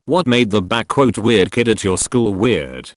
What made the "weird kid at your school" weird?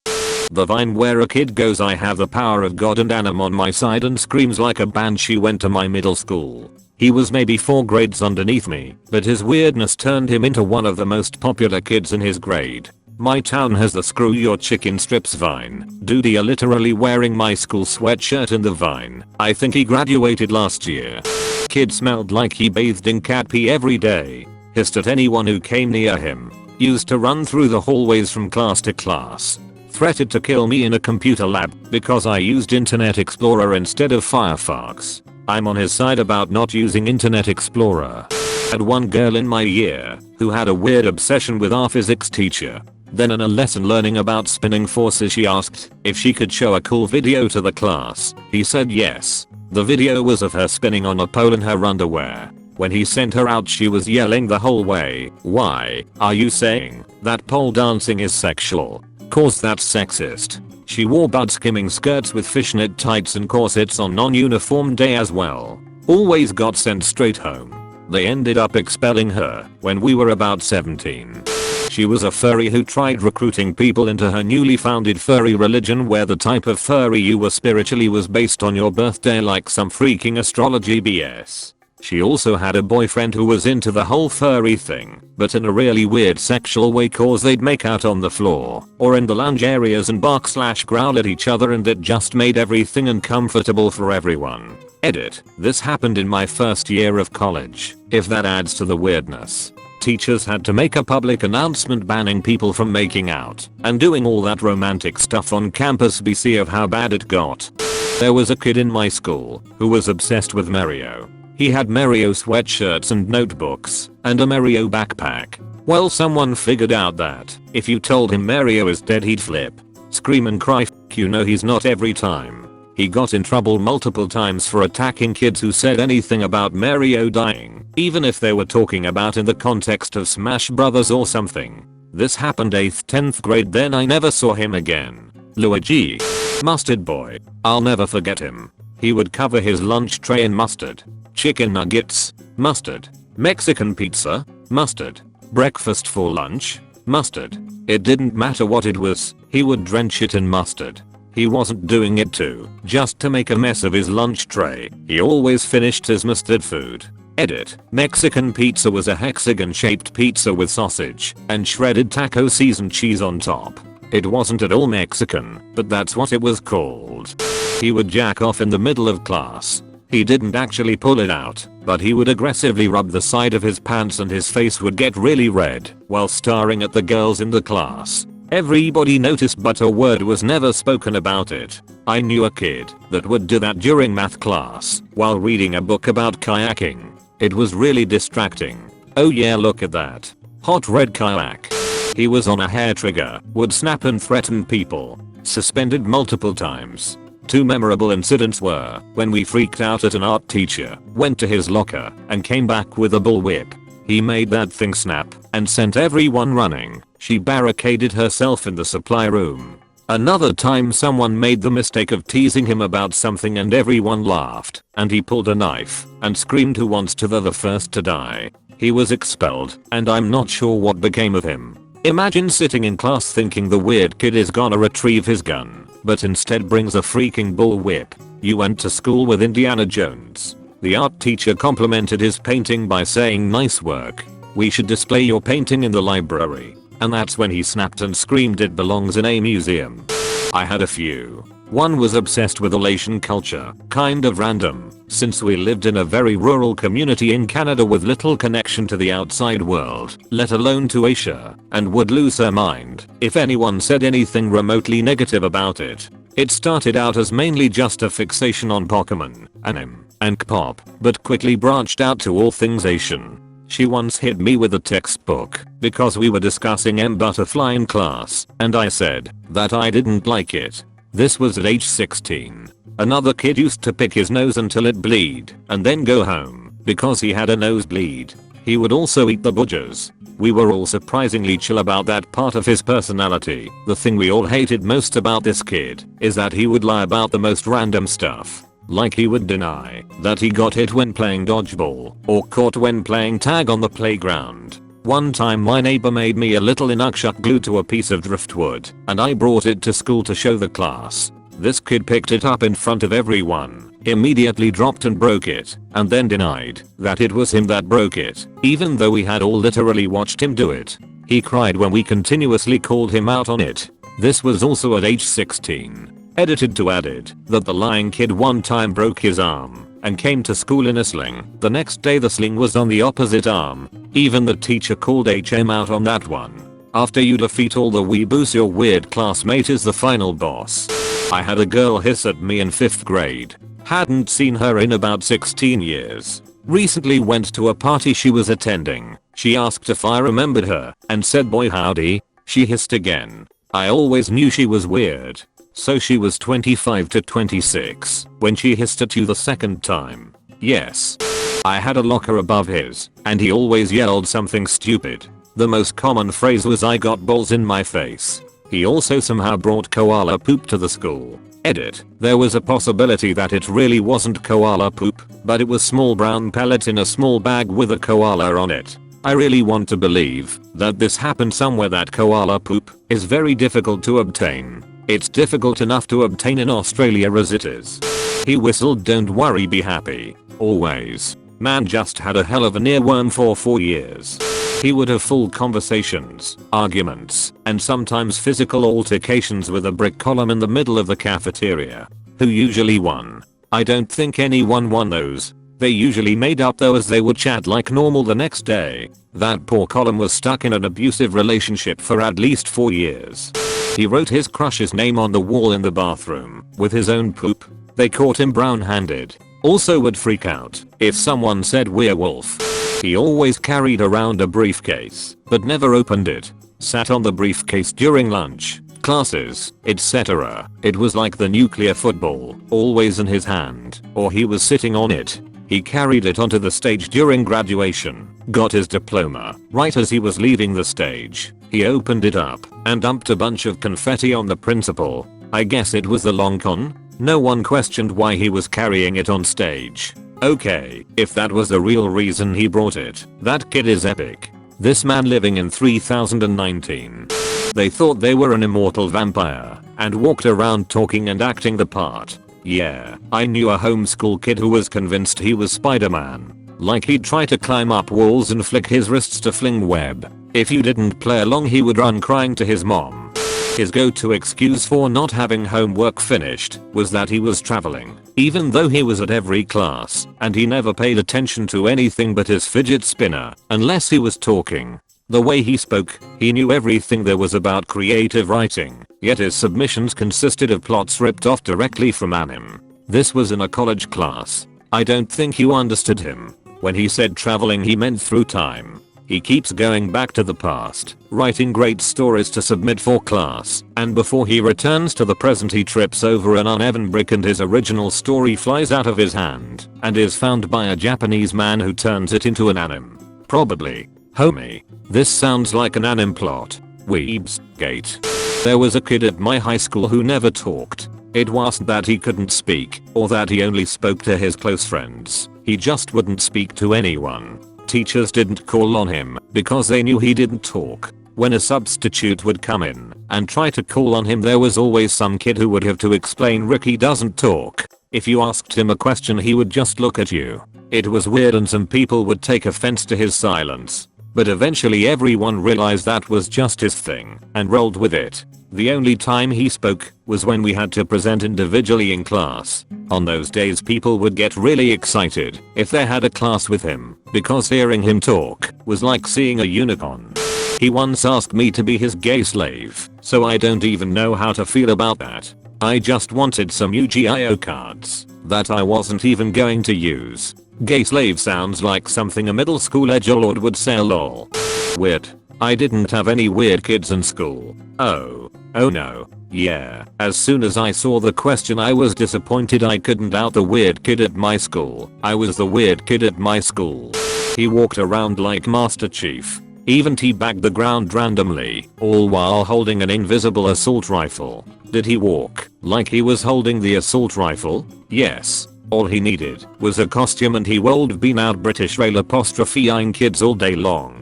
The Vine where a kid goes, "I have the power of God and am on my side," and screams like a banshee went to my middle school. He was maybe 4 grades underneath me, but his weirdness turned him into one of the most popular kids in his grade. My town has the "screw your chicken strips" Vine. Dude, you're literally wearing my school sweatshirt in the Vine. I think he graduated last year. Kid smelled like he bathed in cat pee every day. Hissed at anyone who came near him. Used to run through the hallways from class to class. Threatened to kill me in a computer lab because I used Internet Explorer instead of Firefox. I'm on his side about not using Internet Explorer. Had one girl in my year who had a weird obsession with our physics teacher. Then in a lesson learning about spinning forces, she asked if she could show a cool video to the class. He said yes. The video was of her spinning on a pole in her underwear. When he sent her out, she was yelling the whole way, "Why are you saying that pole dancing is sexual? Course that's sexist." She wore butt-skimming skirts with fishnet tights and corsets on non-uniform day as well. Always got sent straight home. They ended up expelling her when we were about 17. She was a furry who tried recruiting people into her newly founded furry religion, where the type of furry you were spiritually was based on your birthday, like some freaking astrology BS. She also had a boyfriend who was into the whole furry thing, but in a really weird sexual way, cause they'd make out on the floor or in the lounge areas and bark/growl at each other, and it just made everything uncomfortable for everyone. Edit. This happened in my first year of college, if that adds to the weirdness. Teachers had to make a public announcement banning people from making out and doing all that romantic stuff on campus BC of how bad it got. There was a kid in my school who was obsessed with Mario. He had Mario sweatshirts and notebooks and a Mario backpack. Well, someone figured out that if you told him Mario is dead, he'd flip, scream and cry. You know he's not every time. He got in trouble multiple times for attacking kids who said anything about Mario dying, even if they were talking about in the context of Smash Brothers or something. This happened 8th 10th grade, then I never saw him again. Luigi. Mustard boy. I'll never forget him. He would cover his lunch tray in mustard. Chicken nuggets, mustard. Mexican pizza, mustard. Breakfast for lunch, mustard. It didn't matter what it was, he would drench it in mustard. He wasn't doing it just to make a mess of his lunch tray. He always finished his mustard food. Edit. Mexican pizza was a hexagon-shaped pizza with sausage and shredded taco seasoned cheese on top. It wasn't at all Mexican, but that's what it was called. He would jack off in the middle of class. He didn't actually pull it out, but he would aggressively rub the side of his pants and his face would get really red while staring at the girls in the class. Everybody noticed, but a word was never spoken about it. I knew a kid that would do that during math class while reading a book about kayaking. It was really distracting. Oh yeah, look at that. Hot red kayak. He was on a hair trigger, would snap and threaten people. Suspended multiple times. 2 memorable incidents were when we freaked out at an art teacher, went to his locker, and came back with a bullwhip. He made that thing snap and sent everyone running. She barricaded herself in the supply room. Another time someone made the mistake of teasing him about something and everyone laughed, and he pulled a knife and screamed, "Who wants to be the first to die?" He was expelled, and I'm not sure what became of him. Imagine sitting in class thinking the weird kid is gonna retrieve his gun, but instead brings a freaking bullwhip. You went to school with Indiana Jones. The art teacher complimented his painting by saying, "Nice work. We should display your painting in the library." And that's when he snapped and screamed, "It belongs in a museum." I had a few. One was obsessed with Asian culture, kind of random, since we lived in a very rural community in Canada with little connection to the outside world, let alone to Asia, and would lose her mind if anyone said anything remotely negative about it. It started out as mainly just a fixation on Pokemon, anime, and K-pop, but quickly branched out to all things Asian. She once hit me with a textbook because we were discussing M. Butterfly in class, and I said that I didn't like it. This was at age 16. Another kid used to pick his nose until it bleed and then go home because he had a nosebleed. He would also eat the budgers. We were all surprisingly chill about that part of his personality. The thing we all hated most about this kid is that he would lie about the most random stuff. Like he would deny that he got hit when playing dodgeball or caught when playing tag on the playground. One time my neighbor made me a little inukshuk glued to a piece of driftwood and I brought it to school to show the class. This kid picked it up in front of everyone, immediately dropped and broke it, and then denied that it was him that broke it, even though we had all literally watched him do it. He cried when we continuously called him out on it. This was also at age 16. Edited to added that the lying kid one time broke his arm and came to school in a sling. The next day the sling was on the opposite arm. Even the teacher called HM out on that one. After you defeat all the weeboos, your weird classmate is the final boss. I had a girl hiss at me in 5th grade. Hadn't seen her in about 16 years. Recently went to a party she was attending. She asked if I remembered her and said boy howdy. She hissed again. I always knew she was weird. So she was 25 to 26 when she hissed at you the second time. Yes. I had a locker above his and he always yelled something stupid. The most common phrase was I got balls in my face. He also somehow brought koala poop to the school. Edit. There was a possibility that it really wasn't koala poop, but it was small brown pellets in a small bag with a koala on it. I really want to believe that this happened somewhere. That koala poop is very difficult to obtain. It's difficult enough to obtain in Australia as it is. He whistled, don't worry, be happy. Always. Man just had a hell of an earworm for 4 years. He would have full conversations, arguments, and sometimes physical altercations with a brick column in the middle of the cafeteria. Who usually won? I don't think anyone won those. They usually made up though, as they would chat like normal the next day. That poor column was stuck in an abusive relationship for at least 4 years. He wrote his crush's name on the wall in the bathroom with his own poop. They caught him brown-handed. Also would freak out if someone said werewolf. He always carried around a briefcase, but never opened it. Sat on the briefcase during lunch, classes, etc. It was like the nuclear football, always in his hand, or he was sitting on it. He carried it onto the stage during graduation, got his diploma. Right as he was leaving the stage, he opened it up and dumped a bunch of confetti on the principal. I guess it was the long con? No one questioned why he was carrying it on stage. Okay, if that was the real reason he brought it, that kid is epic. This man living in 3019. They thought they were an immortal vampire and walked around talking and acting the part. Yeah, I knew a homeschool kid who was convinced he was Spider-Man. Like he'd try to climb up walls and flick his wrists to fling web. If you didn't play along, he would run crying to his mom. His go-to excuse for not having homework finished was that he was traveling, even though he was at every class, and he never paid attention to anything but his fidget spinner, unless he was talking. The way he spoke, he knew everything there was about creative writing, yet his submissions consisted of plots ripped off directly from anime. This was in a college class. I don't think you understood him. When he said traveling, he meant through time. He keeps going back to the past, writing great stories to submit for class, and before he returns to the present he trips over an uneven brick and his original story flies out of his hand and is found by a Japanese man who turns it into an anime. Probably. Homie. This sounds like an anime plot. Weebs. Gate. There was a kid at my high school who never talked. It wasn't that he couldn't speak or that he only spoke to his close friends. He just wouldn't speak to anyone. Teachers didn't call on him because they knew he didn't talk. When a substitute would come in and try to call on him, there was always some kid who would have to explain Ricky doesn't talk. If you asked him a question, he would just look at you. It was weird and some people would take offense to his silence. But eventually everyone realized that was just his thing and rolled with it. The only time he spoke was when we had to present individually in class. On those days people would get really excited if they had a class with him, because hearing him talk was like seeing a unicorn. He once asked me to be his gay slave, so I don't even know how to feel about that. I just wanted some Yu-Gi-Oh cards that I wasn't even going to use. Gay slave sounds like something a middle school edgelord would say, lol. Weird. I didn't have any weird kids in school. Oh no. Yeah, as soon as I saw the question I was disappointed I couldn't out the weird kid at my school. I was the weird kid at my school. He walked around like Master Chief. Even teabagged the ground randomly, all while holding an invisible assault rifle. Did he walk like he was holding the assault rifle? Yes. All he needed was a costume and he would have been out British rail apostrophe-ing kids all day long.